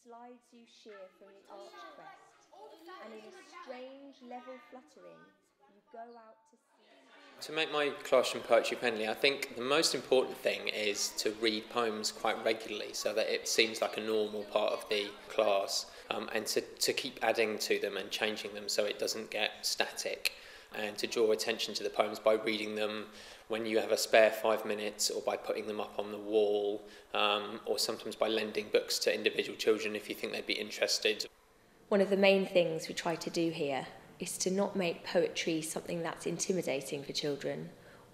slides you sheer from the arch crest, and in a strange level fluttering, you go out to sea. To make my classroom poetry friendly, I think the most important thing is to read poems quite regularly so that it seems like a normal part of the class, and to keep adding to them and changing them so it doesn't get static, and to draw attention to the poems by reading them when you have a spare 5 minutes, or by putting them up on the wall, or sometimes by lending books to individual children if you think they'd be interested. One of the main things we try to do here is to not make poetry something that's intimidating for children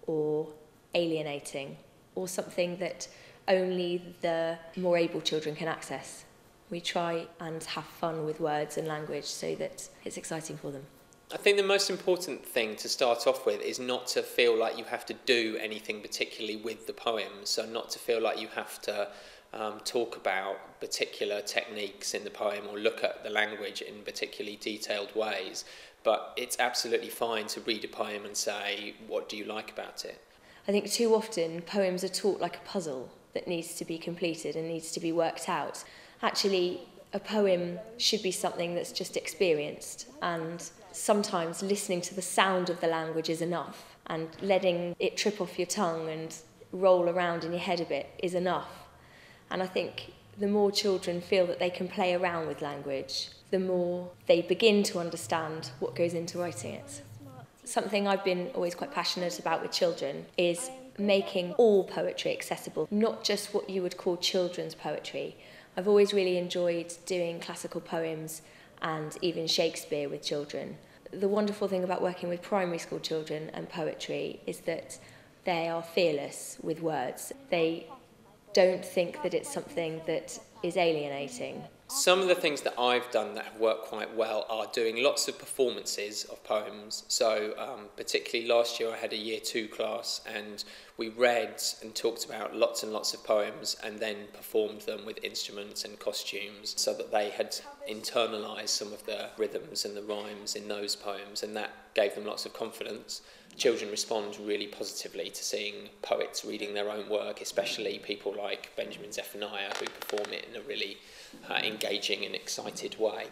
or alienating or something that only the more able children can access. We try and have fun with words and language so that it's exciting for them. I think the most important thing to start off with is not to feel like you have to do anything particularly with the poems, so not to feel like you have to talk about particular techniques in the poem or look at the language in particularly detailed ways, but it's absolutely fine to read a poem and say, what do you like about it? I think too often poems are taught like a puzzle that needs to be completed and needs to be worked out. Actually, a poem should be something that's just experienced, and sometimes listening to the sound of the language is enough, and letting it trip off your tongue and roll around in your head a bit is enough. And I think the more children feel that they can play around with language, the more they begin to understand what goes into writing it. Something I've been always quite passionate about with children is making all poetry accessible, not just what you would call children's poetry. I've always really enjoyed doing classical poems and even Shakespeare with children. The wonderful thing about working with primary school children and poetry is that they are fearless with words. They don't think that it's something that is alienating. Some of the things that I've done that have worked quite well are doing lots of performances of poems. So particularly last year I had a year 2 class, and we read and talked about lots and lots of poems and then performed them with instruments and costumes so that they had internalised some of the rhythms and the rhymes in those poems, and that gave them lots of confidence. Children respond really positively to seeing poets reading their own work, especially people like Benjamin Zephaniah, who perform it in a really engaging and excited way.